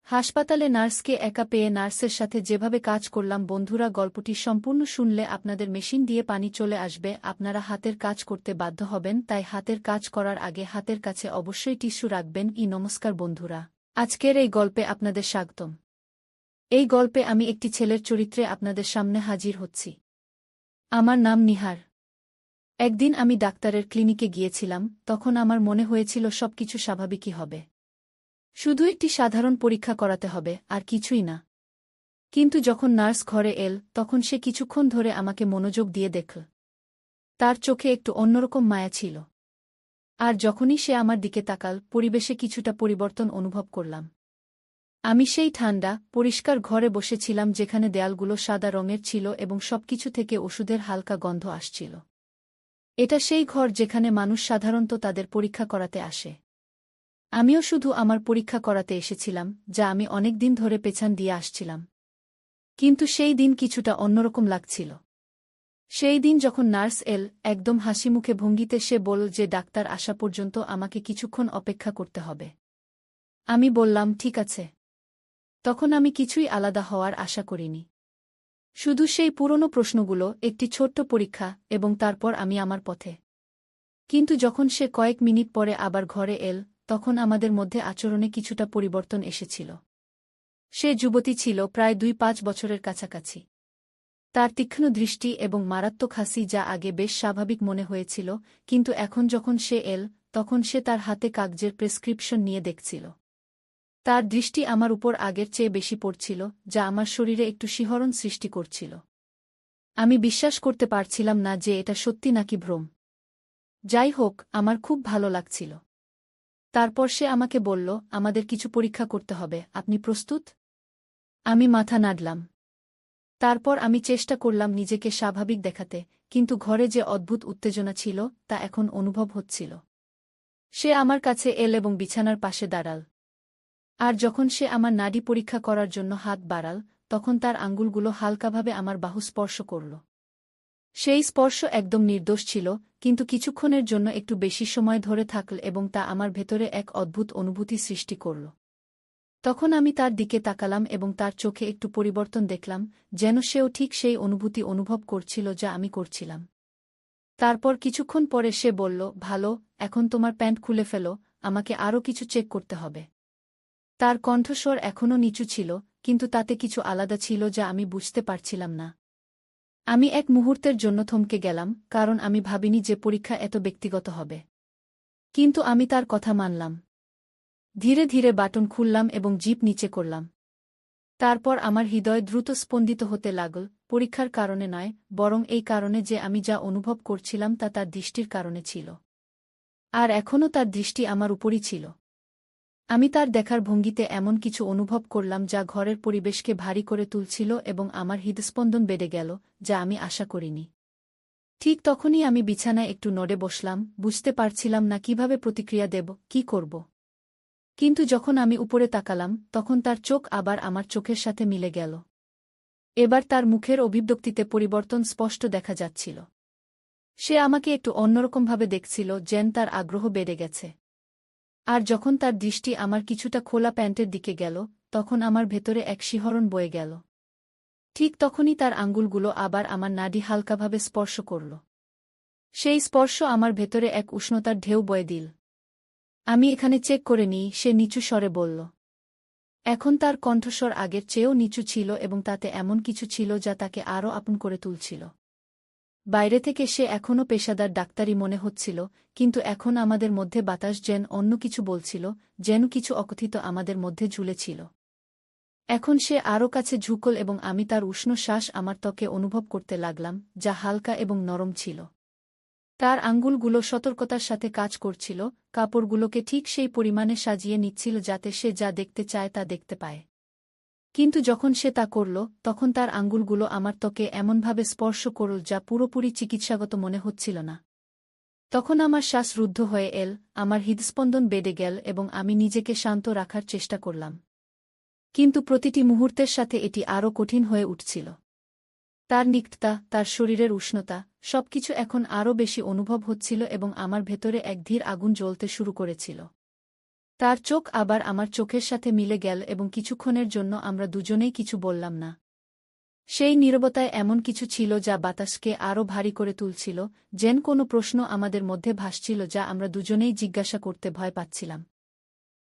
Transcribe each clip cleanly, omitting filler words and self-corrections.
হাসপাতালে নার্সকে একা পেয়ে নার্সের সাথে যেভাবে কাজ করলাম বন্ধুরা, গল্পটি সম্পূর্ণ শুনলে আপনাদের মেশিন দিয়ে পানি চলে আসবে, আপনারা হাতের কাজ করতে বাধ্য হবেন, তাই হাতের কাজ করার আগে হাতের কাছে অবশ্যই টিস্যু রাখবেন। নমস্কার বন্ধুরা, আজকের এই গল্পে আপনাদের স্বাগতম। এই গল্পে আমি একটি ছেলের চরিত্রে আপনাদের সামনে হাজির হচ্ছি। আমার নাম নিহার। একদিন আমি ডাক্তারের ক্লিনিকে গিয়েছিলাম, তখন আমার মনে হয়েছিল সবকিছু স্বাভাবিকই হবে। শুধু একটি সাধারণ পরীক্ষা করাতে হবে, আর কিছুই না। কিন্তু যখন নার্স ঘরে এল, তখন সে কিছুক্ষণ ধরে আমাকে মনোযোগ দিয়ে দেখল। তার চোখে একটু অন্যরকম মায়া ছিল। আর যখনই সে আমার দিকে তাকাল, পরিবেশে কিছুটা পরিবর্তন অনুভব করলাম। আমি সেই ঠান্ডা, পরিষ্কার ঘরে বসেছিলাম যেখানে দেয়ালগুলো সাদা রঙের ছিল এবং সবকিছু থেকে ওষুধের হালকা গন্ধ আসছিল। এটা সেই ঘর যেখানে মানুষ সাধারণত তাদের পরীক্ষা করাতে আসে। আমিও শুধু আমার পরীক্ষা করাতে এসেছিলাম, যা আমি অনেক দিন ধরে পেছান দিয়ে আসছিলাম। কিন্তু সেই দিন কিছুটা অন্যরকম লাগছিল। সেই দিন যখন নার্স এল, একদম হাসিমুখে ভঙ্গিতে সে বলল যে ডাক্তার আসা পর্যন্ত আমাকে কিছুক্ষণ অপেক্ষা করতে হবে। আমি বললাম ঠিক আছে। তখন আমি কিছুই আলাদা হওয়ার আশা করিনি। শুধু সেই পুরনো প্রশ্নগুলো, একটি ছোট্ট পরীক্ষা, এবং তারপর আমি আমার পথে। কিন্তু যখন সে কয়েক মিনিট পরে আবার ঘরে এল, তখন আমাদের মধ্যে আচরণে কিছুটা পরিবর্তন এসেছিল। সে যুবতী ছিল, প্রায় 2-5 বছরের কাছাকাছি। তার তীক্ষ্ণ দৃষ্টি এবং মারাত্মক হাসি যা আগে বেশ স্বাভাবিক মনে হয়েছিল, কিন্তু এখন যখন সে এল, তখন সে তার হাতে কাগজের প্রেসক্রিপশন নিয়ে দেখছিল। তার দৃষ্টি আমার উপর আগের চেয়ে বেশি পড়ছিল, যা আমার শরীরে একটু শিহরণ সৃষ্টি করছিল। আমি বিশ্বাস করতে পারছিলাম না যে এটা সত্যি নাকি ভ্রম। যাই হোক, আমার খুব ভালো লাগছিল। তারপর সে আমাকে বলল, আমাদের কিছু পরীক্ষা করতে হবে, আপনি প্রস্তুত? আমি মাথা নাড়লাম। তারপর আমি চেষ্টা করলাম নিজেকে স্বাভাবিক দেখাতে, কিন্তু ঘরে যে অদ্ভুত উত্তেজনা ছিল, তা এখন অনুভব হচ্ছিল। সে আমার কাছে এল এবং বিছানার পাশে দাঁড়াল। আর যখন সে আমার নাড়ি পরীক্ষা করার জন্য হাত বাড়াল, তখন তার আঙ্গুলগুলো হালকাভাবে আমার বাহু স্পর্শ করল। সেই স্পর্শ একদম নির্দোষ ছিল, কিন্তু কিছুক্ষণের জন্য একটু বেশি সময় ধরে থাকল এবং তা আমার ভেতরে এক অদ্ভুত অনুভূতি সৃষ্টি করল। তখন আমি তার দিকে তাকালাম এবং তার চোখে একটু পরিবর্তন দেখলাম, যেন সেও ঠিক সেই অনুভূতি অনুভব করছিল যা আমি করছিলাম। তারপর কিছুক্ষণ পরে সে বলল, ভালো, এখন তোমার প্যান্ট খুলে ফেলো, আমাকে আরও কিছু চেক করতে হবে। তার কণ্ঠস্বর এখনও নিচু ছিল, কিন্তু তাতে কিছু আলাদা ছিল যা আমি বুঝতে পারছিলাম না। আমি এক মুহূর্তের জন্য থমকে গেলাম, কারণ আমি ভাবিনি যে পরীক্ষা এত ব্যক্তিগত হবে। কিন্তু আমি তার কথা মানলাম। ধীরে ধীরে বাটন খুললাম এবং জিপ নিচে করলাম। তারপর আমার হৃদয় দ্রুত স্পন্দিত হতে লাগল, পরীক্ষার কারণে নয়, বরং এই কারণে যে আমি যা অনুভব করছিলাম তা তার দৃষ্টির কারণে ছিল। আর এখনও তার দৃষ্টি আমার উপরই ছিল। আমি তার দেখার ভঙ্গিতে এমন কিছু অনুভব করলাম যা ঘরের পরিবেশকে ভারী করে তুলছিল এবং আমার হৃদস্পন্দন বেড়ে গেল, যা আমি আশা করিনি। ঠিক তখনই আমি বিছানায় একটু নড়ে বসলাম, বুঝতে পারছিলাম না কিভাবে প্রতিক্রিয়া দেব, কি করব। কিন্তু যখন আমি উপরে তাকালাম, তখন তার চোখ আবার আমার চোখের সাথে মিলে গেল। এবার তার মুখের অভিব্যক্তিতে পরিবর্তন স্পষ্ট দেখা যাচ্ছিল। সে আমাকে একটু অন্যরকমভাবে দেখছিল, যেন তার আগ্রহ বেড়ে গেছে। আর যখন তার দৃষ্টি আমার কিছুটা খোলা প্যান্টের দিকে গেল, তখন আমার ভেতরে এক শিহরণ বয়ে গেল। ঠিক তখনই তার আঙ্গুলগুলো আবার আমার নাডি হালকাভাবে স্পর্শ করল। সেই স্পর্শ আমার ভেতরে এক উষ্ণতার ঢেউ বয়ে দিল। আমি এখানে চেক করে নিই, সে নিচু স্বরে বলল। এখন তার কণ্ঠস্বর আগের চেয়েও নিচু ছিল এবং তাতে এমন কিছু ছিল যা তাকে আরও আপন করে তুলছিল। বাইরে থেকে সে এখনও পেশাদার ডাক্তারি মনে হচ্ছিল, কিন্তু এখন আমাদের মধ্যে বাতাস যেন অন্য কিছু বলছিল, যেন কিছু অকথিত আমাদের মধ্যে ঝুলেছিল। এখন সে আরও কাছে ঝুঁকল এবং আমি তার উষ্ণ শ্বাস আমার ত্বকে অনুভব করতে লাগলাম, যা হালকা এবং নরম ছিল। তার আঙ্গুলগুলো সতর্কতার সাথে কাজ করছিল, কাপড়গুলোকে ঠিক সেই পরিমাণে সাজিয়ে নিচ্ছিল যাতে সে যা দেখতে চায় তা দেখতে পায়। কিন্তু যখন সে তা করল, তখন তার আঙ্গুলগুলো আমার ত্বকে এমনভাবে স্পর্শ করল যা পুরোপুরি চিকিৎসাগত মনে হচ্ছিল না। তখন আমার শ্বাস রুদ্ধ হয়ে এল, আমার হৃদস্পন্দন বেড়ে গেল এবং আমি নিজেকে শান্ত রাখার চেষ্টা করলাম। কিন্তু প্রতিটি মুহূর্তের সাথে এটি আরও কঠিন হয়ে উঠছিল। তার নিকটতা, তার শরীরের উষ্ণতা, সবকিছু এখন আরও বেশি অনুভব হচ্ছিল এবং আমার ভেতরে এক ধীর আগুন জ্বলতে শুরু করেছিল। তার চোখ আবার আমার চোখের সাথে মিলে গেল এবং কিছুক্ষণের জন্য আমরা দুজনেই কিছু বললাম না। সেই নীরবতায় এমন কিছু ছিল যা বাতাসকে আরও ভারী করে তুলছিল, যেন কোনো প্রশ্ন আমাদের মধ্যে ভাসছিল যা আমরা দুজনেই জিজ্ঞাসা করতে ভয় পাচ্ছিলাম।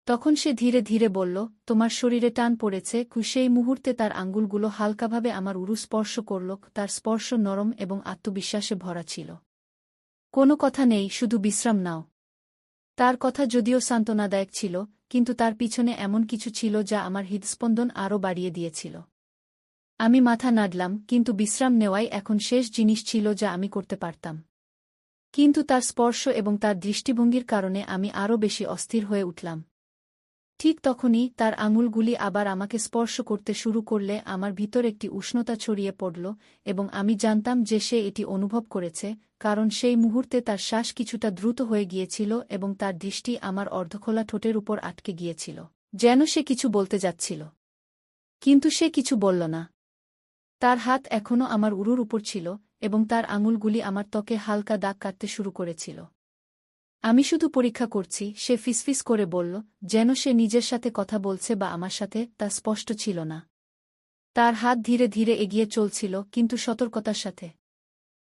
তখন সে ধীরে ধীরে বলল, তোমার শরীরে টান পড়েছে। সেই মুহূর্তে তার আঙ্গুলগুলো হালকাভাবে আমার উরু স্পর্শ করল, তার স্পর্শ নরম এবং আত্মবিশ্বাসে ভরা ছিল। কোনো কথা নেই, শুধু বিশ্রাম নাও। তার কথা যদিও সান্ত্বনাদায়ক ছিল, কিন্তু তার পিছনে এমন কিছু ছিল যা আমার হৃদস্পন্দন আরও বাড়িয়ে দিয়েছিল। আমি মাথা নাড়লাম, কিন্তু বিশ্রাম নেওয়াই এখন শেষ জিনিস ছিল যা আমি করতে পারতাম। কিন্তু তার স্পর্শ এবং তার দৃষ্টিভঙ্গির কারণে আমি আরও বেশি অস্থির হয়ে উঠলাম। ঠিক তখনই তার আঙুলগুলি আবার আমাকে স্পর্শ করতে শুরু করলে আমার ভিতর একটি উষ্ণতা ছড়িয়ে পড়ল, এবং আমি জানতাম যে সে এটি অনুভব করেছে, কারণ সেই মুহূর্তে তার শ্বাস কিছুটা দ্রুত হয়ে গিয়েছিল এবং তার দৃষ্টি আমার অর্ধখোলা ঠোঁটের উপর আটকে গিয়েছিল, যেন সে কিছু বলতে যাচ্ছিল। কিন্তু সে কিছু বলল না। তার হাত এখনও আমার উরুর উপর ছিল, এবং তার আঙুলগুলি আমার ত্বকে হালকা দাগ কাটতে শুরু করেছিল। আমি শুধু পরীক্ষা করছি, সে ফিসফিস করে বলল, যেন সে নিজের সাথে কথা বলছে বা আমার সাথে, তা স্পষ্ট ছিল না। তার হাত ধীরে ধীরে এগিয়ে চলছিল, কিন্তু সতর্কতার সাথে।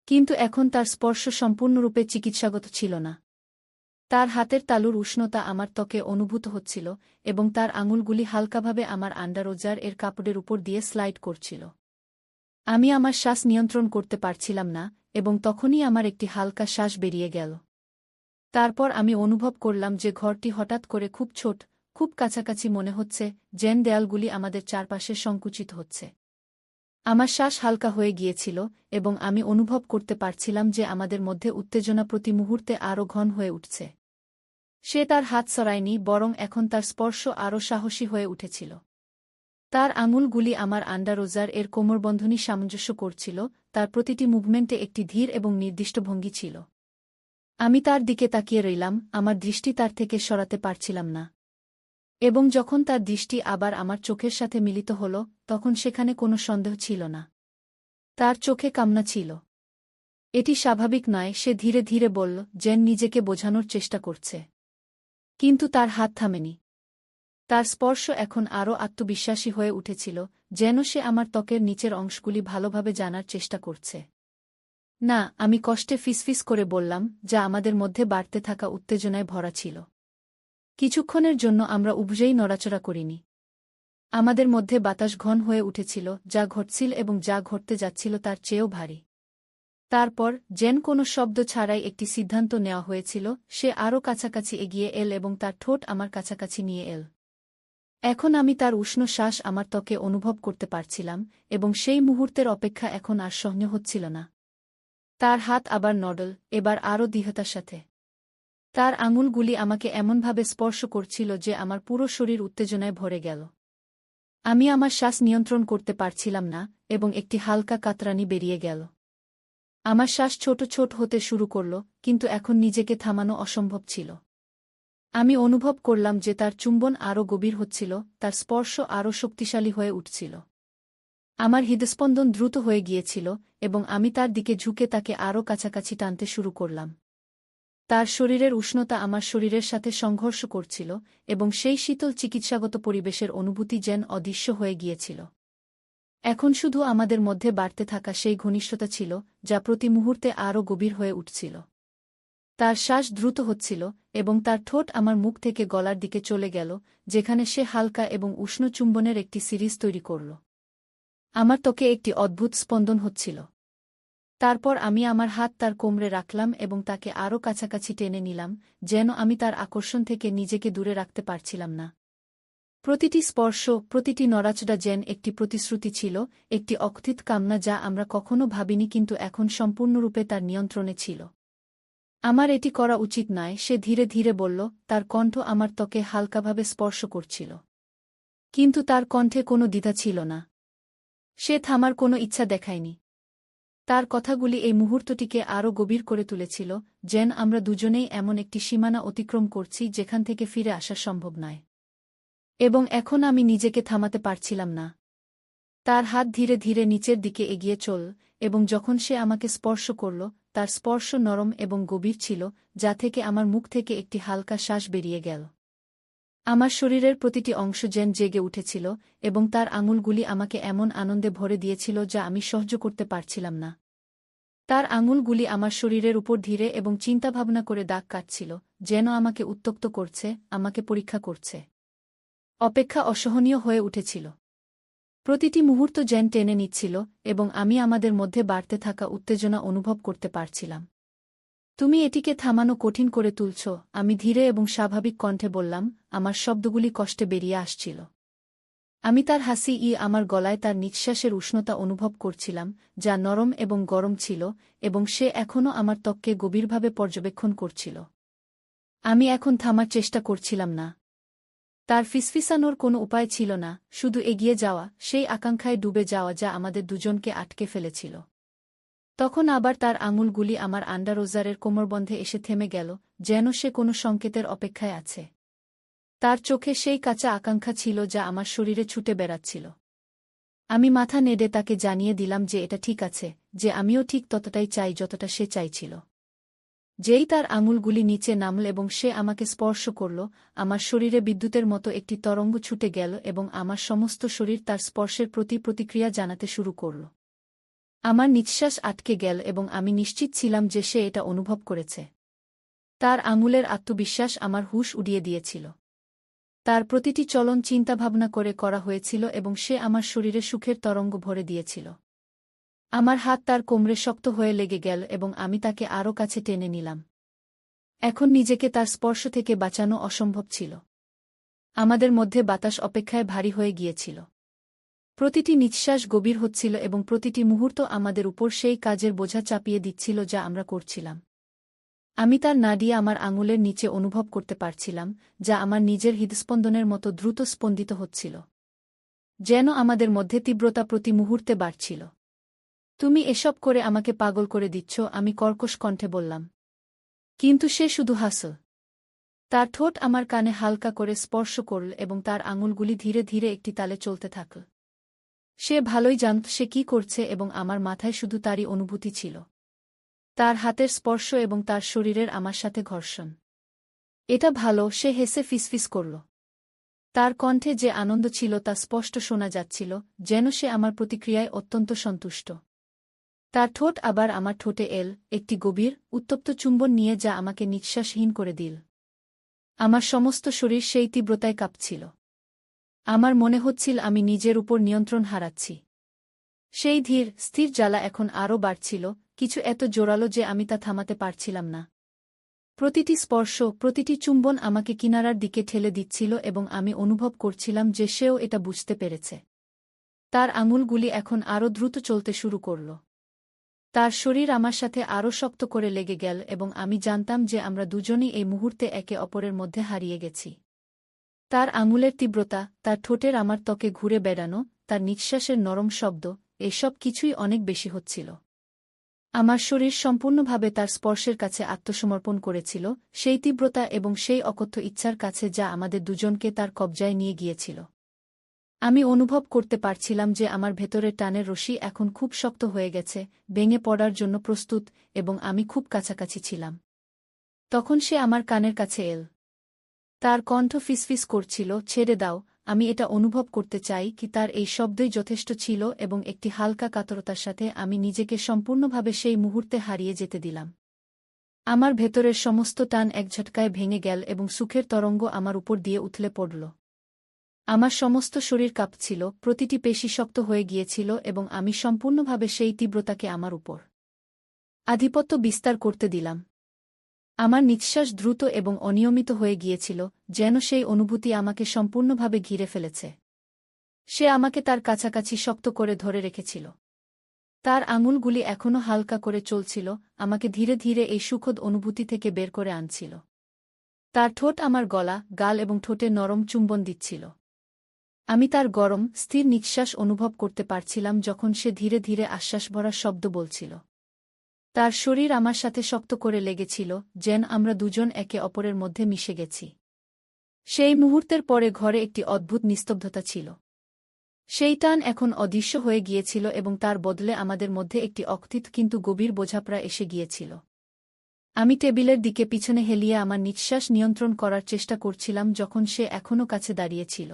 কিন্তু এখন তার স্পর্শ সম্পূর্ণরূপে চিকিৎসাগত ছিল না। তার হাতের তালুর উষ্ণতা আমার ত্বকে অনুভূত হচ্ছিল, এবং তার আঙুলগুলি হালকাভাবে আমার আন্ডারওয়্যার এর কাপড়ের উপর দিয়ে স্লাইড করছিল। আমি আমার শ্বাস নিয়ন্ত্রণ করতে পারছিলাম না, এবং তখনই আমার একটি হালকা শ্বাস বেরিয়ে গেল। তারপর আমি অনুভব করলাম যে ঘরটি হঠাৎ করে খুব ছোট, খুব কাছাকাছি মনে হচ্ছে, যেন দেয়ালগুলি আমাদের চারপাশে সংকুচিত হচ্ছে। আমার শ্বাস হালকা হয়ে গিয়েছিল, এবং আমি অনুভব করতে পারছিলাম যে আমাদের মধ্যে উত্তেজনা প্রতি মুহূর্তে আরও ঘন হয়ে উঠছে। সে তার হাত সরায়নি, বরং এখন তার স্পর্শ আরও সাহসী হয়ে উঠেছিল। তার আঙুলগুলি আমার আন্ডারওয়্যার এর কোমরবন্ধনী সামঞ্জস্য করছিল, তার প্রতিটি মুভমেন্টে একটি ধীর এবং নির্দিষ্ট ভঙ্গি ছিল। আমি তার দিকে তাকিয়ে রইলাম, আমার দৃষ্টি তার থেকে সরাতে পারছিলাম না। এবং যখন তার দৃষ্টি আবার আমার চোখের সাথে মিলিত হল, তখন সেখানে কোনো সন্দেহ ছিল না। তার চোখে কান্না ছিল। এটি স্বাভাবিক নয়, সে ধীরে ধীরে বলল, যেন নিজেকে বোঝানোর চেষ্টা করছে। কিন্তু তার হাত থামেনি। তার স্পর্শ এখন আরও আত্মবিশ্বাসী হয়ে উঠেছিল, যেন সে আমার ত্বকের নিচের অংশগুলি ভালোভাবে জানার চেষ্টা করছে। না, আমি কষ্টে ফিসফিস করে বললাম, যা আমাদের মধ্যে বাড়তে থাকা উত্তেজনায় ভরা ছিল। কিছুক্ষণের জন্য আমরা উভয়েই নড়াচড়া করিনি। আমাদের মধ্যে বাতাস ঘন হয়ে উঠেছিল, যা ঘটছিল এবং যা ঘটতে যাচ্ছিল তার চেয়েও ভারী। তারপর, যেন কোনো শব্দ ছাড়াই একটি সিদ্ধান্ত নেওয়া হয়েছিল, সে আরও কাছাকাছি এগিয়ে এল এবং তার ঠোঁট আমার কাছাকাছি নিয়ে এল। এখন আমি তার উষ্ণ শ্বাস আমার ত্বকে অনুভব করতে পারছিলাম, এবং সেই মুহূর্তের অপেক্ষা এখন আর সহ্য হচ্ছিল না। তার হাত আবার নড়ল, এবার আরও দৃঢ়তার সাথে। তার আঙুলগুলি আমাকে এমনভাবে স্পর্শ করছিল যে আমার পুরো শরীর উত্তেজনায় ভরে গেল। আমি আমার শ্বাস নিয়ন্ত্রণ করতে পারছিলাম না, এবং একটি হালকা কাতরানি বেরিয়ে গেল। আমার শ্বাস ছোট ছোট হতে শুরু করল, কিন্তু এখন নিজেকে থামানো অসম্ভব ছিল। আমি অনুভব করলাম যে তার চুম্বন আরও গভীর হচ্ছিল, তার স্পর্শ আরও শক্তিশালী হয়ে উঠছিল। আমার হৃদস্পন্দন দ্রুত হয়ে গিয়েছিল, এবং আমি তার দিকে ঝুঁকে তাকে আরও কাছাকাছি টানতে শুরু করলাম। তার শরীরের উষ্ণতা আমার শরীরের সাথে সংঘর্ষ করছিল, এবং সেই শীতল চিকিৎসাগত পরিবেশের অনুভূতি যেন অদৃশ্য হয়ে গিয়েছিল। এখন শুধু আমাদের মধ্যে বাড়তে থাকা সেই ঘনিষ্ঠতা ছিল, যা প্রতি মুহূর্তে আরও গভীর হয়ে উঠছিল। তার শ্বাস দ্রুত হচ্ছিল, এবং তার ঠোঁট আমার মুখ থেকে গলার দিকে চলে গেল, যেখানে সে হালকা এবং উষ্ণ চুম্বনের একটি সিরিজ তৈরি করল। আমার ত্বকে একটি অদ্ভুত স্পন্দন হচ্ছিল। তারপর আমি আমার হাত তার কোমরে রাখলাম এবং তাকে আরও কাছাকাছি টেনে নিলাম, যেন আমি তার আকর্ষণ থেকে নিজেকে দূরে রাখতে পারছিলাম না। প্রতিটি স্পর্শ, প্রতিটি নড়াচড়া যেন একটি প্রতিশ্রুতি ছিল, একটি অকথিত কামনা যা আমরা কখনো ভাবিনি কিন্তু এখন সম্পূর্ণরূপে তার নিয়ন্ত্রণে ছিল। আমার এটি করা উচিত নয়, সে ধীরে ধীরে বলল, তার কণ্ঠ আমার ত্বকে হালকাভাবে স্পর্শ করছিল। কিন্তু তার কণ্ঠে কোনো দ্বিধা ছিল না। সে থামার কোনো ইচ্ছা দেখায়নি। তার কথাগুলি এই মুহূর্তটিকে আরও গভীর করে তুলেছিল, যেন আমরা দুজনেই এমন একটি সীমানা অতিক্রম করছি যেখান থেকে ফিরে আসা সম্ভব নয়। এবং এখন আমি নিজেকে থামাতে পারছিলাম না। তার হাত ধীরে ধীরে নিচের দিকে এগিয়ে চল, এবং যখন সে আমাকে স্পর্শ করল, তার স্পর্শ নরম এবং গভীর ছিল, যা থেকে আমার মুখ থেকে একটি হালকা শ্বাস বেরিয়ে গেল। আমার শরীরের প্রতিটি অংশ যেন জেগে উঠেছিল এবং তার আঙুলগুলি আমাকে এমন আনন্দে ভরে দিয়েছিল যা আমি সহ্য করতে পারছিলাম না। তার আঙুলগুলি আমার শরীরের উপর ধীরে এবং চিন্তাভাবনা করে দাগ কাটছিল, যেন আমাকে উত্ত্যক্ত করছে, আমাকে পরীক্ষা করছে। অপেক্ষা অসহনীয় হয়ে উঠেছিল। প্রতিটি মুহূর্ত যেন টেনে নিচ্ছিল এবং আমি আমাদের মধ্যে বাড়তে থাকা উত্তেজনা অনুভব করতে পারছিলাম। তুমি এটিকে থামানো কঠিন করে তুলছ, আমি ধীরে এবং স্বাভাবিক কণ্ঠে বললাম, আমার শব্দগুলি কষ্টে বেরিয়ে আসছিল। আমি তার হাসি আমার গলায় তার নিঃশ্বাসের উষ্ণতা অনুভব করছিলাম, যা নরম এবং গরম ছিল, এবং সে এখনও আমার ত্বককে গভীরভাবে পর্যবেক্ষণ করছিল। আমি এখন থামার চেষ্টা করছিলাম না। তার ফিসফিসানোর কোনো উপায় ছিল না, শুধু এগিয়ে যাওয়া, সেই আকাঙ্ক্ষায় ডুবে যাওয়া যা আমাদের দুজনকে আটকে ফেলেছিল। তখন আবার তার আঙুলগুলি আমার আন্ডারোজারের কোমরবন্ধে এসে থেমে গেল, যেন সে কোনো সংকেতের অপেক্ষায় আছে। তার চোখে সেই কাঁচা আকাঙ্ক্ষা ছিল যা আমার শরীরে ছুটে বেড়াচ্ছিল। আমি মাথা নেড়ে তাকে জানিয়ে দিলাম যে এটা ঠিক আছে, যে আমিও ঠিক ততটাই চাই যতটা সে চাইছিল। যেই তার আঙুলগুলি নিচে নামল এবং সে আমাকে স্পর্শ করল, আমার শরীরে বিদ্যুতের মতো একটি তরঙ্গ ছুটে গেল এবং আমার সমস্ত শরীর তার স্পর্শের প্রতি প্রতিক্রিয়া জানাতে শুরু করল। আমার নিঃশ্বাস আটকে গেল এবং আমি নিশ্চিত ছিলাম যে সে এটা অনুভব করেছে। তার আঙুলের আত্মবিশ্বাস আমার হুঁশ উড়িয়ে দিয়েছিল। তার প্রতিটি চলন চিন্তাভাবনা করে করা হয়েছিল এবং সে আমার শরীরে সুখের তরঙ্গ ভরে দিয়েছিল। আমার হাত তার কোমরে শক্ত হয়ে লেগে গেল এবং আমি তাকে আরও কাছে টেনে নিলাম। এখন নিজেকে তার স্পর্শ থেকে বাঁচানো অসম্ভব ছিল। আমাদের মধ্যে বাতাস অপেক্ষায় ভারী হয়ে গিয়েছিল। প্রতিটি নিঃশ্বাস গভীর হচ্ছিল এবং প্রতিটি মুহূর্ত আমাদের উপর সেই কাজের বোঝা চাপিয়ে দিচ্ছিল যা আমরা করছিলাম। আমি তার নাড়ি আমার আঙুলের নিচে অনুভব করতে পারছিলাম, যা আমার নিজের হৃদস্পন্দনের মতো দ্রুত স্পন্দিত হচ্ছিল। যেন আমাদের মধ্যে তীব্রতা প্রতি মুহূর্তে বাড়ছিল। তুমি এসব করে আমাকে পাগল করে দিচ্ছ, আমি কর্কশ কণ্ঠে বললাম। কিন্তু সে শুধু হাসল। তার ঠোঁট আমার কানে হালকা করে স্পর্শ করল এবং তার আঙুলগুলি ধীরে ধীরে একটি তালে চলতে থাকল। সে ভালোই জানত সে কি করছে এবং আমার মাথায় শুধু তারই অনুভূতি ছিল। তার হাতের স্পর্শ এবং তার শরীরের আমার সাথে ঘর্ষণ। এটা ভালো, সে হেসে ফিসফিস করল। তার কণ্ঠে যে আনন্দ ছিল তা স্পষ্ট শোনা যাচ্ছিল, যেন সে আমার প্রতিক্রিয়ায় অত্যন্ত সন্তুষ্ট। তার ঠোঁট আবার আমার ঠোঁটে এল, একটি গভীর, উত্তপ্ত চুম্বন নিয়ে যা আমাকে নিঃশ্বাসহীন করে দিল। আমার সমস্ত শরীর সেই তীব্রতায় কাঁপছিল। আমার মনে হচ্ছিল আমি নিজের উপর নিয়ন্ত্রণ হারাচ্ছি। সেই ধীর, স্থির জ্বালা এখন আরও বাড়ছিল, কিছু এত জোরালো যে আমি তা থামাতে পারছিলাম না। প্রতিটি স্পর্শ, প্রতিটি চুম্বন আমাকে কিনারার দিকে ঠেলে দিচ্ছিল এবং আমি অনুভব করছিলাম যে সেও এটা বুঝতে পেরেছে। তার আঙুলগুলি এখন আরও দ্রুত চলতে শুরু করল। তার শরীর আমার সাথে আরও শক্ত করে লেগে গেল এবং আমি জানতাম যে আমরা দুজনই এই মুহূর্তে একে অপরের মধ্যে হারিয়ে গেছি। তার আঙুলের তীব্রতা, তার ঠোঁটের আমার ত্বকে ঘুরে বেড়ানো, তার নিঃশ্বাসের নরম শব্দ, এসব কিছুই অনেক বেশি হচ্ছিল। আমার শরীর সম্পূর্ণভাবে তার স্পর্শের কাছে আত্মসমর্পণ করেছিল, সেই তীব্রতা এবং সেই অকথ্য ইচ্ছার কাছে যা আমাদের দুজনকে তার কবজায় নিয়ে গিয়েছিল। আমি অনুভব করতে পারছিলাম যে আমার ভেতরের টানের রশি এখন খুব শক্ত হয়ে গেছে, ভেঙে পড়ার জন্য প্রস্তুত, এবং আমি খুব কাছাকাছি ছিলাম। তখন সে আমার কানের কাছে এল। তার কণ্ঠ ফিসফিস করছিল, ছেড়ে দাও, আমি এটা অনুভব করতে চাই কি। তার এই শব্দই যথেষ্ট ছিল এবং একটি হালকা কাতরতার সাথে আমি নিজেকে সম্পূর্ণভাবে সেই মুহূর্তে হারিয়ে যেতে দিলাম। আমার ভেতরের সমস্ত টান এক ঝটকায় ভেঙে গেল এবং সুখের তরঙ্গ আমার উপর দিয়ে উথলে পড়ল। আমার সমস্ত শরীর কাঁপছিল, প্রতিটি পেশি শক্ত হয়ে গিয়েছিল এবং আমি সম্পূর্ণভাবে সেই তীব্রতাকে আমার উপর আধিপত্য বিস্তার করতে দিলাম। আমার নিঃশ্বাস দ্রুত এবং অনিয়মিত হয়ে গিয়েছিল, যেন সেই অনুভূতি আমাকে সম্পূর্ণভাবে ঘিরে ফেলেছে। সে আমাকে তার কাছাকাছি শক্ত করে ধরে রেখেছিল। তার আঙুলগুলি এখনও হালকা করে চলছিল, আমাকে ধীরে ধীরে এই সুখদ অনুভূতি থেকে বের করে আনছিল। তার ঠোঁট আমার গলা, গাল এবং ঠোঁটে নরম চুম্বন দিচ্ছিল। আমি তার গরম, স্থির নিঃশ্বাস অনুভব করতে পারছিলাম যখন সে ধীরে ধীরে আশ্বাসভরা শব্দ বলছিল। তার শরীর আমার সাথে শক্ত করে লেগেছিল, যেন আমরা দুজন একে অপরের মধ্যে মিশে গেছি। সেই মুহূর্তের পরে ঘরে একটি অদ্ভুত নিস্তব্ধতা ছিল। সেই টান এখন অদৃশ্য হয়ে গিয়েছিল এবং তার বদলে আমাদের মধ্যে একটি অকথিত কিন্তু গভীর বোঝাপড়া এসে গিয়েছিল। আমি টেবিলের দিকে পিছনে হেলিয়ে আমার নিঃশ্বাস নিয়ন্ত্রণ করার চেষ্টা করছিলাম যখন সে এখনও কাছে দাঁড়িয়েছিল।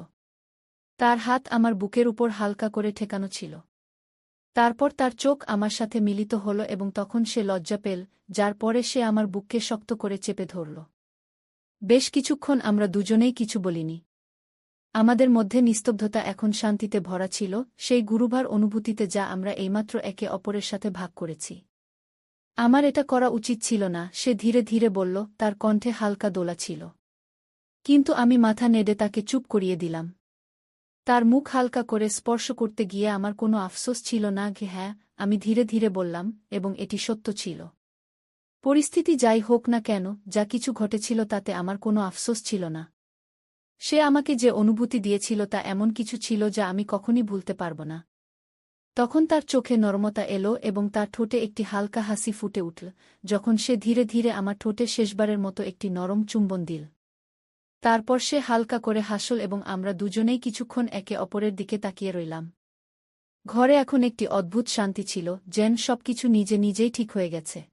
তার হাত আমার বুকের উপর হালকা করে ঠেকানো ছিল। তারপর তার চোখ আমার সাথে মিলিত হল এবং তখন সে লজ্জা পেল, যার পরে সে আমার বুককে শক্ত করে চেপে ধরল। বেশ কিছুক্ষণ আমরা দুজনেই কিছু বলিনি। আমাদের মধ্যে নিস্তব্ধতা এখন শান্তিতে ভরা ছিল, সেই গুরুভার অনুভূতিতে যা আমরা এইমাত্র একে অপরের সাথে ভাগ করেছি। আমার এটা করা উচিত ছিল না, সে ধীরে ধীরে বলল, তার কণ্ঠে হালকা দোলা ছিল। কিন্তু আমি মাথা নেড়ে তাকে চুপ করিয়ে দিলাম। তার মুখ হালকা করে স্পর্শ করতে গিয়ে আমার কোনো আফসোস ছিল না যে হ্যাঁ, আমি ধীরে ধীরে বললাম, এবং এটি সত্য ছিল। পরিস্থিতি যাই হোক না কেন, যা কিছু ঘটেছিল তাতে আমার কোনো আফসোস ছিল না। সে আমাকে যে অনুভূতি দিয়েছিল তা এমন কিছু ছিল যা আমি কখনই ভুলতে পারব না। তখন তার চোখে নরমতা এলো এবং তার ঠোঁটে একটি হালকা হাসি ফুটে উঠল, যখন সে ধীরে ধীরে আমার ঠোঁটে শেষবারের মতো একটি নরম চুম্বন দিল। তারপর সে হালকা করে হাসল এবং আমরা দুজনেই কিছুক্ষণ একে অপরের দিকে তাকিয়ে রইলাম। ঘরে এখন একটি অদ্ভুত শান্তি ছিল, যেন সবকিছু নিজে নিজেই ঠিক হয়ে গেছে।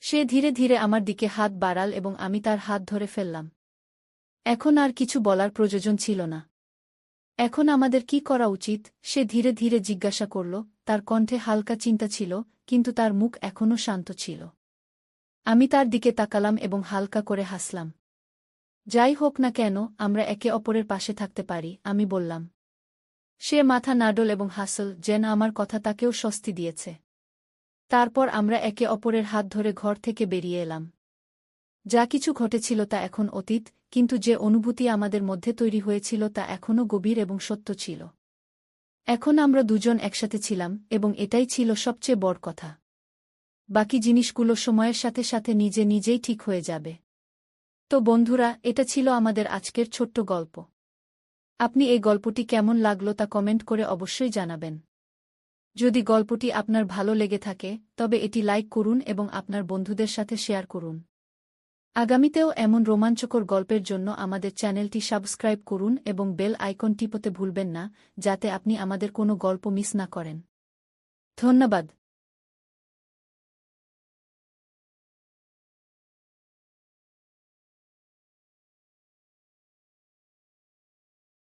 সে ধীরে ধীরে আমার দিকে হাত বাড়াল এবং আমি তার হাত ধরে ফেললাম। এখন আর কিছু বলার প্রয়োজন ছিল না। এখন আমাদের কি করা উচিত, সে ধীরে ধীরে জিজ্ঞাসা করল, তার কণ্ঠে হালকা চিন্তা ছিল, কিন্তু তার মুখ এখনও শান্ত ছিল। আমি তার দিকে তাকালাম এবং হালকা করে হাসলাম। যাই হোক না কেন, আমরা একে অপরের পাশে থাকতে পারি, আমি বললাম। সে মাথা নাড়ল এবং হাসল, যেন আমার কথা তাকেও স্বস্তি দিয়েছে। তারপর আমরা একে অপরের হাত ধরে ঘর থেকে বেরিয়ে এলাম। যা কিছু ঘটেছিল তা এখন অতীত, কিন্তু যে অনুভূতি আমাদের মধ্যে তৈরি হয়েছিল তা এখনও গভীর এবং সত্য ছিল। এখন আমরা দুজন একসাথে ছিলাম, এবং এটাই ছিল সবচেয়ে বড় কথা। বাকি জিনিসগুলো সময়ের সাথে সাথে নিজে নিজেই ঠিক হয়ে যাবে। তো বন্ধুরা, এটা ছিল আমাদের আজকের ছোট্ট গল্প। আপনি এই গল্পটি কেমন লাগলো তা কমেন্ট করে অবশ্যই জানাবেন। যদি গল্পটি আপনার ভালো লেগে থাকে, তবে এটি লাইক করুন এবং আপনার বন্ধুদের সাথে শেয়ার করুন। আগামীতেও এমন রোমাঞ্চকর গল্পের জন্য আমাদের চ্যানেলটি সাবস্ক্রাইব করুন এবং বেল আইকন টিপতে ভুলবেন না, যাতে আপনি আমাদের কোনো গল্প মিস না করেন। ধন্যবাদ।